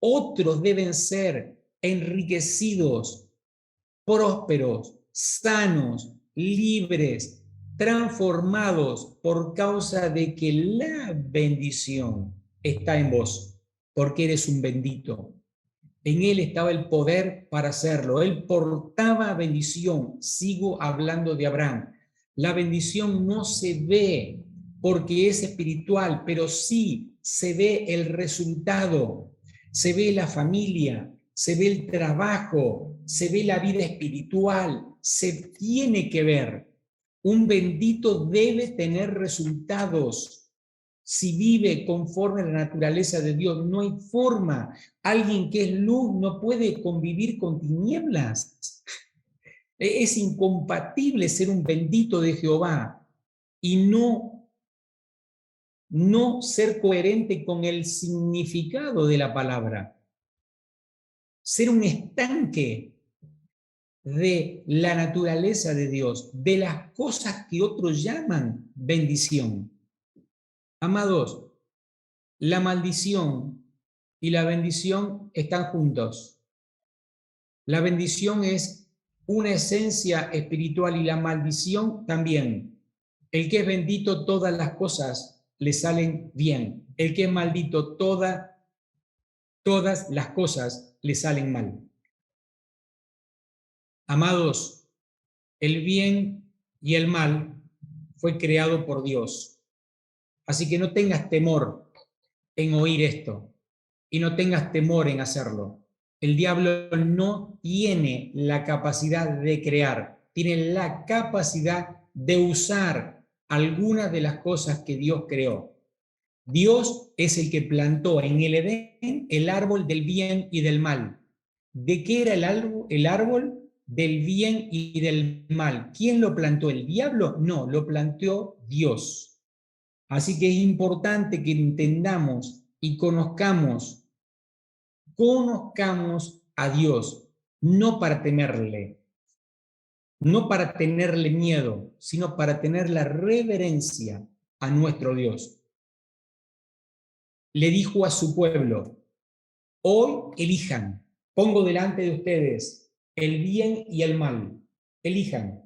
B: Otros deben ser enriquecidos, prósperos, sanos, libres, transformados por causa de que la bendición está en vos, porque eres un bendito. En él estaba el poder para hacerlo. Él portaba bendición. Sigo hablando de Abraham. La bendición no se ve porque es espiritual, pero sí se ve el resultado. Se ve la familia, se ve el trabajo, se ve la vida espiritual. Se tiene que ver. Un bendito debe tener resultados. Si vive conforme a la naturaleza de Dios, no hay forma. Alguien que es luz no puede convivir con tinieblas. Es incompatible ser un bendito de Jehová y no ser coherente con el significado de la palabra. Ser un estanque de la naturaleza de Dios, de las cosas que otros llaman bendición. Amados, la maldición y la bendición están juntos. La bendición es una esencia espiritual y la maldición también. El que es bendito, todas las cosas le salen bien. El que es maldito, todas las cosas le salen mal. Amados, el bien y el mal fue creado por Dios. Así que no tengas temor en oír esto y no tengas temor en hacerlo. El diablo no tiene la capacidad de crear, tiene la capacidad de usar algunas de las cosas que Dios creó. Dios es el que plantó en el Edén el árbol del bien y del mal. ¿De qué era el árbol? El árbol del bien y del mal. ¿Quién lo plantó? ¿El diablo? No, lo plantó Dios. Así que es importante que entendamos y conozcamos a Dios, no para temerle, no para tenerle miedo, sino para tener la reverencia a nuestro Dios. Le dijo a su pueblo, hoy elijan, pongo delante de ustedes el bien y el mal, elijan.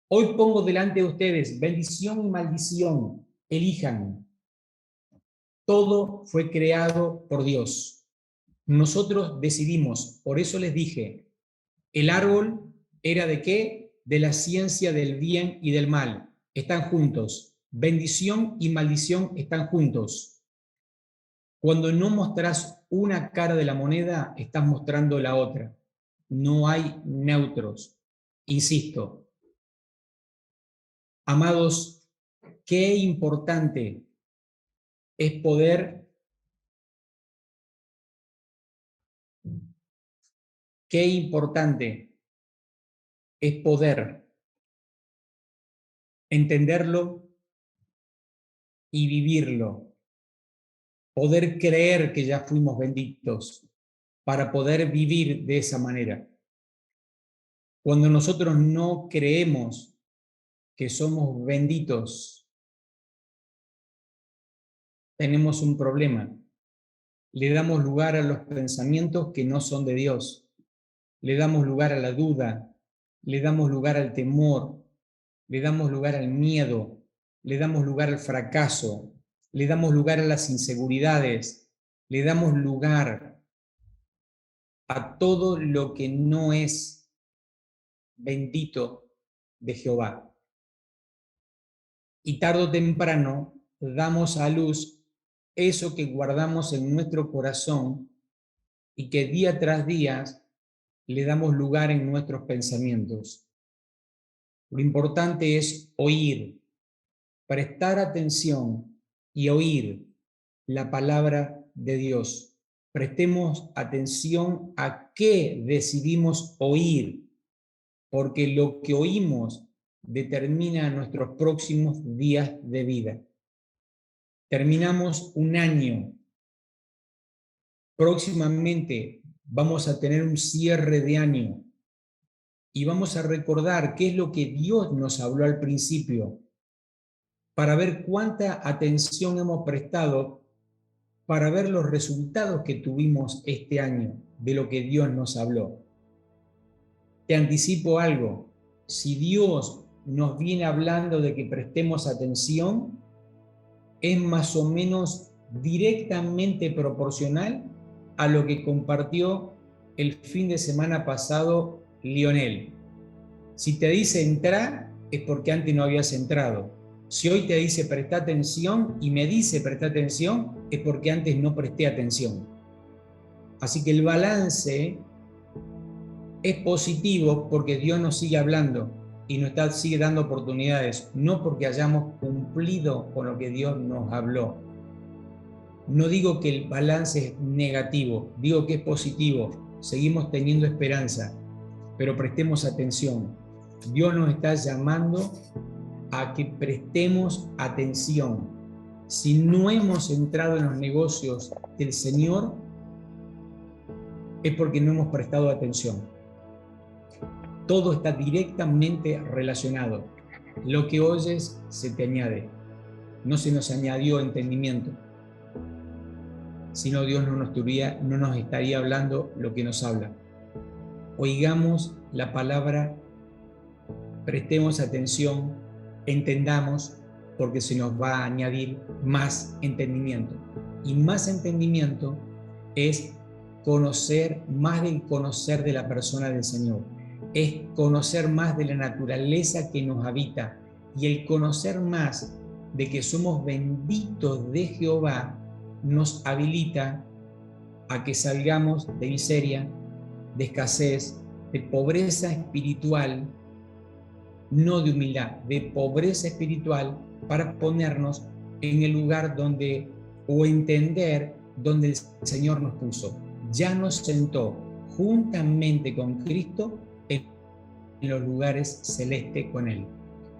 B: Hoy pongo delante de ustedes bendición y maldición, elijan. Todo fue creado por Dios. Nosotros decidimos, por eso les dije, el árbol era ¿de qué? De la ciencia del bien y del mal. Están juntos. Bendición y maldición están juntos. Cuando no mostrás una cara de la moneda, estás mostrando la otra. No hay neutros. Insisto, amados, qué importante es poder entenderlo y vivirlo, poder creer que ya fuimos benditos para poder vivir de esa manera. Cuando nosotros no creemos que somos benditos, tenemos un problema. Le damos lugar a los pensamientos que no son de Dios. Le damos lugar a la duda, le damos lugar al temor, le damos lugar al miedo, le damos lugar al fracaso, le damos lugar a las inseguridades, le damos lugar a todo lo que no es bendito de Jehová. Y tarde o temprano damos a luz eso que guardamos en nuestro corazón y que día tras día le damos lugar en nuestros pensamientos. Lo importante es oír, prestar atención y oír la palabra de Dios. Prestemos atención a qué decidimos oír, porque lo que oímos determina nuestros próximos días de vida. Terminamos un año. Próximamente vamos a tener un cierre de año y vamos a recordar qué es lo que Dios nos habló al principio, para ver cuánta atención hemos prestado, para ver los resultados que tuvimos este año de lo que Dios nos habló. Te anticipo algo, si Dios nos viene hablando de que prestemos atención, es más o menos directamente proporcional a lo que compartió el fin de semana pasado Lionel. Si te dice entrar, es porque antes no habías entrado. Si hoy te dice presta atención y me dice presta atención, es porque antes no presté atención. Así que el balance es positivo porque Dios nos sigue hablando y nos sigue dando oportunidades, no porque hayamos cumplido con lo que Dios nos habló. No digo que el balance es negativo, digo que es positivo. Seguimos teniendo esperanza, pero prestemos atención. Dios nos está llamando a que prestemos atención. Si no hemos entrado en los negocios del Señor, es porque no hemos prestado atención. Todo está directamente relacionado. Lo que oyes se te añade. No se nos añadió entendimiento. Si no, Dios no nos estaría hablando lo que nos habla. Oigamos la palabra, prestemos atención, entendamos, porque se nos va a añadir más entendimiento. Y más entendimiento es conocer más del conocer de la persona del Señor. Es conocer más de la naturaleza que nos habita. Y el conocer más de que somos benditos de Jehová nos habilita a que salgamos de miseria, de escasez, de pobreza espiritual, no de humildad, de pobreza espiritual, para ponernos en el lugar donde, o entender donde el Señor nos puso. Ya nos sentó juntamente con Cristo en los lugares celestes con Él.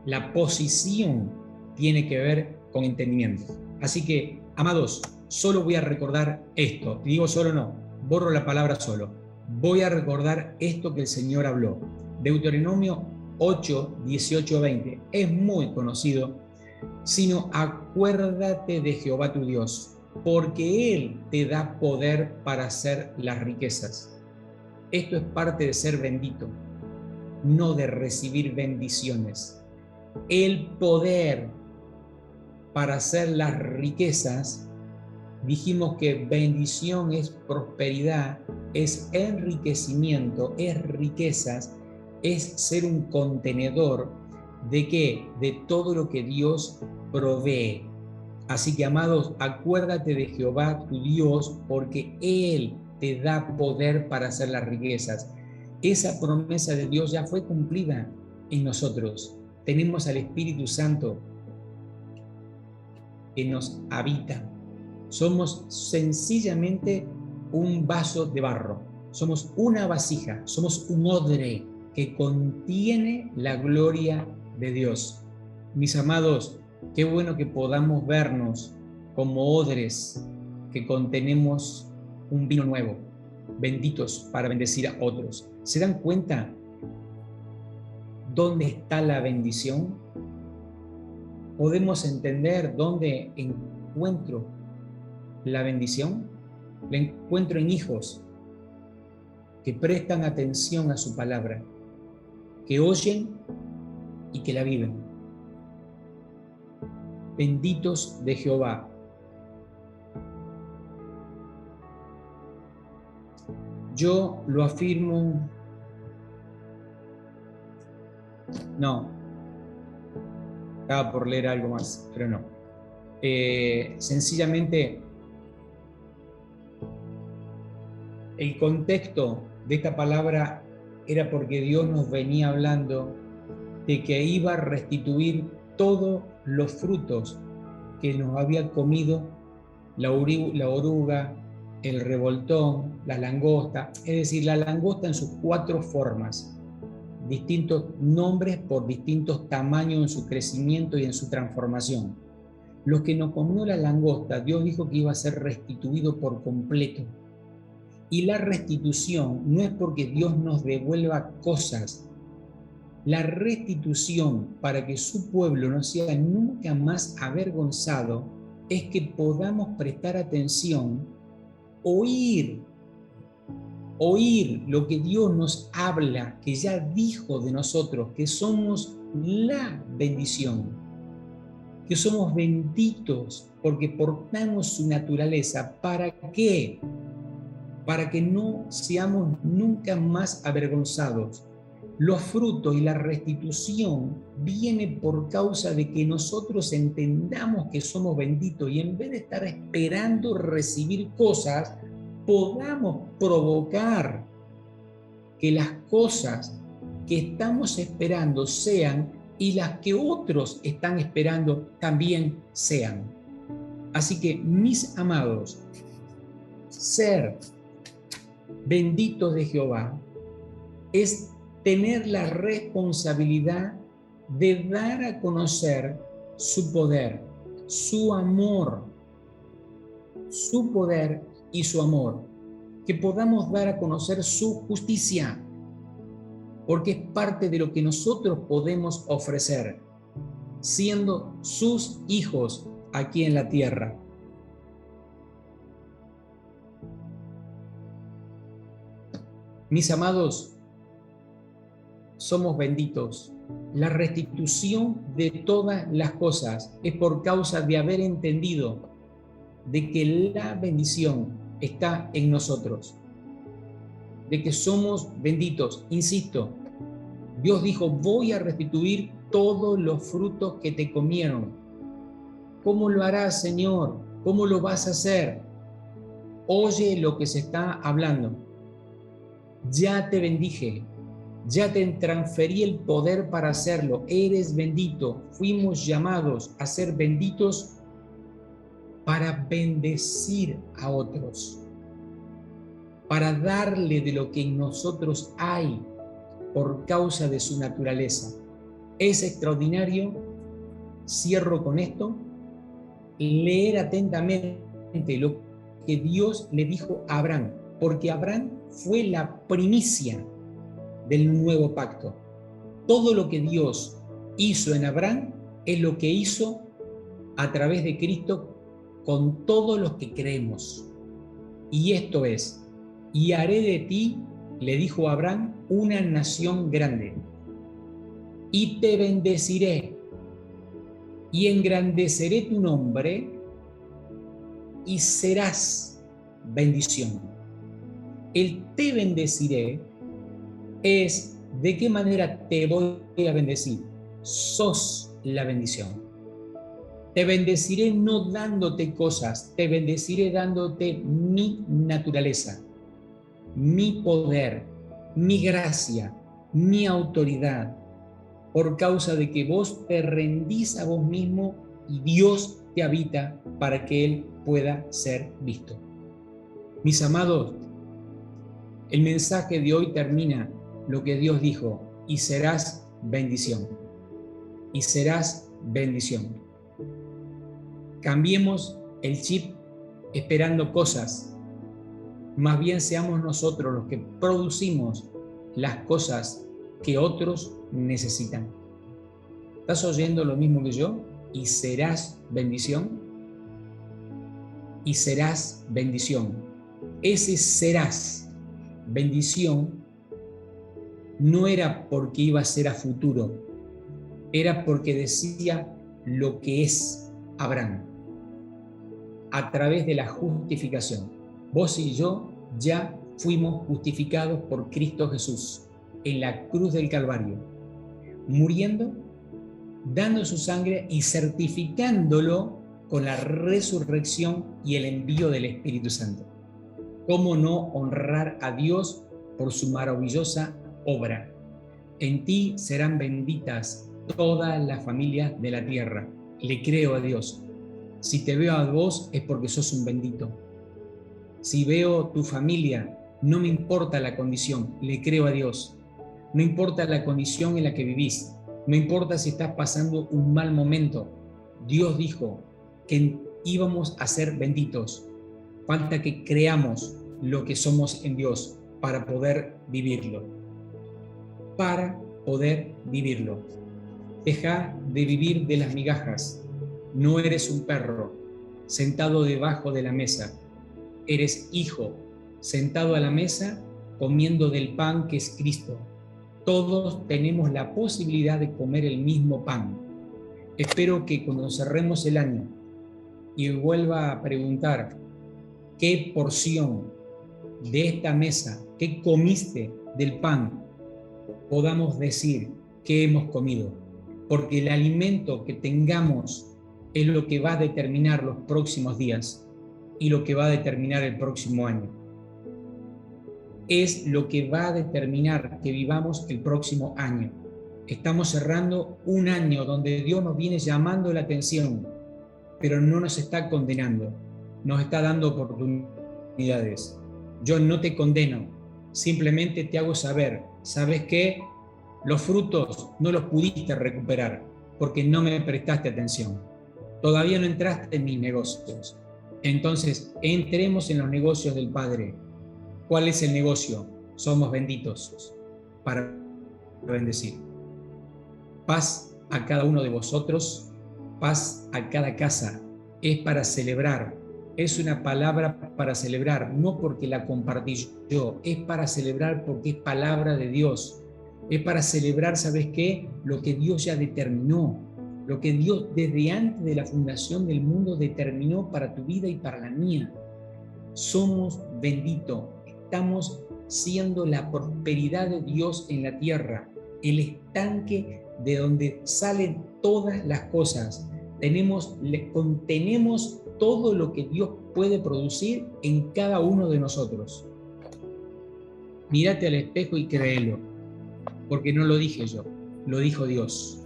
B: La posición tiene que ver con entendimiento. Así que, amados, solo voy a recordar esto. Digo solo no, borro la palabra solo. Voy a recordar esto que el Señor habló. Deuteronomio 8, 18, 20. Es muy conocido. Sino acuérdate de Jehová tu Dios, porque Él te da poder para hacer las riquezas. Esto es parte de ser bendito, no de recibir bendiciones. El poder para hacer las riquezas, dijimos que bendición es prosperidad, es enriquecimiento, es riquezas, es ser un contenedor ¿de qué? De todo lo que Dios provee. Así que, amados, acuérdate de Jehová tu Dios, porque Él te da poder para hacer las riquezas. Esa promesa de Dios ya fue cumplida en nosotros. Tenemos al Espíritu Santo que nos habita. Somos sencillamente un vaso de barro. Somos una vasija, somos un odre que contiene la gloria de Dios. Mis amados, qué bueno que podamos vernos como odres que contenemos un vino nuevo, benditos para bendecir a otros. ¿Se dan cuenta dónde está la bendición? ¿Podemos entender dónde encuentro la bendición? La encuentro en hijos que prestan atención a su palabra, que oyen y que la viven. Benditos de Jehová. Yo lo afirmo. No. Estaba por leer algo más, pero no. Sencillamente, el contexto de esta palabra era porque Dios nos venía hablando de que iba a restituir todos los frutos que nos había comido la oruga, el revoltón, la langosta, es decir, la langosta en sus 4 formas, distintos nombres por distintos tamaños en su crecimiento y en su transformación. Lo que nos comió la langosta, Dios dijo que iba a ser restituido por completo. Y la restitución no es porque Dios nos devuelva cosas. La restitución, para que su pueblo no sea nunca más avergonzado, es que podamos prestar atención, oír lo que Dios nos habla, que ya dijo de nosotros, que somos la bendición, que somos benditos porque portamos su naturaleza. ¿Para qué? para que no seamos nunca más avergonzados. Los frutos y la restitución viene por causa de que nosotros entendamos que somos benditos y en vez de estar esperando recibir cosas, podamos provocar que las cosas que estamos esperando sean y las que otros están esperando también sean. Así que, mis amados, ser benditos de Jehová es tener la responsabilidad de dar a conocer su poder, su amor, su poder y su amor. Que podamos dar a conocer su justicia, porque es parte de lo que nosotros podemos ofrecer, siendo sus hijos aquí en la tierra. Mis amados, somos benditos. La restitución de todas las cosas es por causa de haber entendido de que la bendición está en nosotros, de que somos benditos. Insisto, Dios dijo, voy a restituir todos los frutos que te comieron. ¿Cómo lo harás, Señor? ¿Cómo lo vas a hacer? Oye lo que se está hablando. Ya te bendije, ya te transferí el poder para hacerlo. Eres bendito. Fuimos llamados a ser benditos para bendecir a otros, para darle de lo que en nosotros hay por causa de su naturaleza. Es extraordinario, cierro con esto, leer atentamente lo que Dios le dijo a Abraham, porque Abraham fue la primicia del nuevo pacto. Todo lo que Dios hizo en Abraham es lo que hizo a través de Cristo con todos los que creemos. Y esto es, y haré de ti, le dijo a Abraham, una nación grande, y te bendeciré, y engrandeceré tu nombre, y serás bendición. El te bendeciré es de qué manera te voy a bendecir. Sos la bendición. Te bendeciré no dándote cosas, te bendeciré dándote mi naturaleza, mi poder, mi gracia, mi autoridad, por causa de que vos te rendís a vos mismo y Dios te habita para que Él pueda ser visto. Mis amados, el mensaje de hoy termina lo que Dios dijo, y serás bendición. Y serás bendición. Cambiemos el chip esperando cosas. Más bien seamos nosotros los que producimos las cosas que otros necesitan. ¿Estás oyendo lo mismo que yo? Y serás bendición. Y serás bendición. Ese serás bendición no era porque iba a ser a futuro, era porque decía lo que es Abraham a través de la justificación. Vos y yo ya fuimos justificados por Cristo Jesús en la cruz del Calvario, muriendo, dando su sangre y certificándolo con la resurrección y el envío del Espíritu Santo. ¿Cómo no honrar a Dios por su maravillosa obra? En ti serán benditas todas las familias de la tierra. Le creo a Dios. Si te veo a vos es porque sos un bendito. Si veo tu familia, no me importa la condición, le creo a Dios. No importa la condición en la que vivís, no importa si estás pasando un mal momento. Dios dijo que íbamos a ser benditos. Falta que creamos lo que somos en Dios para poder vivirlo. Para poder vivirlo. Deja de vivir de las migajas. No eres un perro sentado debajo de la mesa. Eres hijo sentado a la mesa comiendo del pan que es Cristo. Todos tenemos la posibilidad de comer el mismo pan. Espero que cuando cerremos el año y vuelva a preguntar qué porción de esta mesa, qué comiste del pan, podamos decir que hemos comido, porque el alimento que tengamos es lo que va a determinar los próximos días y lo que va a determinar el próximo año. Es lo que va a determinar que vivamos el próximo año. Estamos cerrando un año donde Dios nos viene llamando la atención, pero no nos está condenando, nos está dando oportunidades. Yo no te condeno, simplemente te hago saber, ¿sabes qué? Los frutos no los pudiste recuperar porque no me prestaste atención. Todavía no entraste en mis negocios. Entonces, entremos en los negocios del Padre. ¿Cuál es el negocio? Somos benditos para bendecir. Paz a cada uno de vosotros, paz a cada casa. Es para celebrar. Es una palabra para celebrar, no porque la compartí yo, es para celebrar porque es palabra de Dios. Es para celebrar, ¿sabes qué? Lo que Dios ya determinó, lo que Dios desde antes de la fundación del mundo determinó para tu vida y para la mía. Somos benditos, estamos siendo la prosperidad de Dios en la tierra, el estanque de donde salen todas las cosas. Contenemos todo lo que Dios puede producir en cada uno de nosotros. Mírate al espejo y créelo, porque no lo dije yo, lo dijo Dios.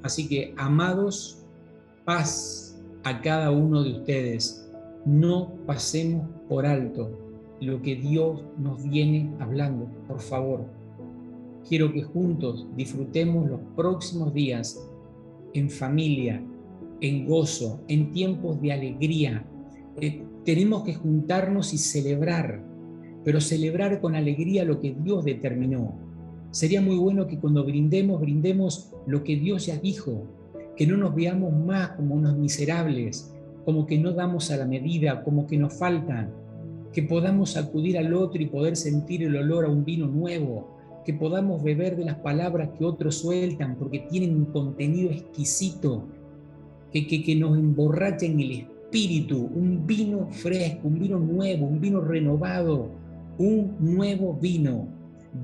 B: Así que, amados, paz a cada uno de ustedes. No pasemos por alto lo que Dios nos viene hablando, por favor. Quiero que juntos disfrutemos los próximos días en familia, en gozo, en tiempos de alegría. Tenemos que juntarnos y celebrar, pero celebrar con alegría lo que Dios determinó. Sería muy bueno que cuando brindemos lo que Dios ya dijo, que no nos veamos más como unos miserables, como que no damos a la medida, como que nos faltan, que podamos acudir al otro y poder sentir el olor a un vino nuevo, que podamos beber de las palabras que otros sueltan porque tienen un contenido exquisito, que nos emborracha en el espíritu, un vino fresco, un vino nuevo, un vino renovado, un nuevo vino.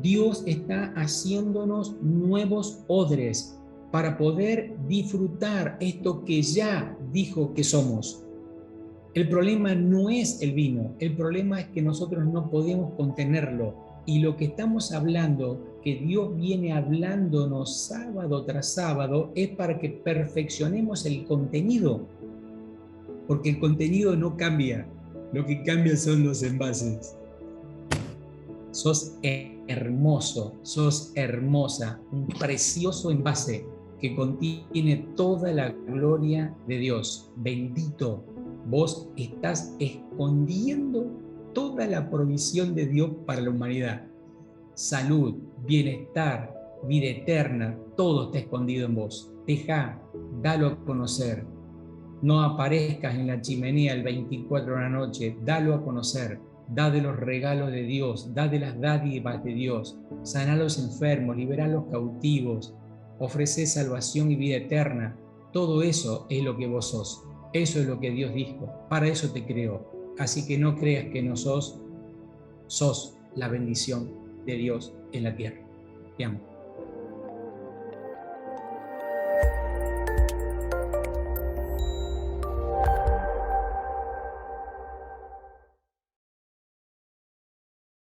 B: Dios está haciéndonos nuevos odres para poder disfrutar esto que ya dijo que somos. El problema no es el vino, el problema es que nosotros no podemos contenerlo. Y lo que estamos hablando, que Dios viene hablándonos sábado tras sábado, es para que perfeccionemos el contenido. Porque el contenido no cambia, lo que cambia son los envases. Sos hermoso, sos hermosa, un precioso envase que contiene toda la gloria de Dios. Bendito, vos estás escondiendo toda la provisión de Dios para la humanidad. Salud, bienestar, vida eterna, todo está escondido en vos. Dejá, dalo a conocer. No aparezcas en la chimenea el 24 de la noche, dalo a conocer. Da de los regalos de Dios, da de las dádivas de Dios, sana a los enfermos, libera a los cautivos, ofrece salvación y vida eterna. Todo eso es lo que vos sos, eso es lo que Dios dijo, para eso te creó. Así que no creas que no sos la bendición de Dios en la tierra. Te amo.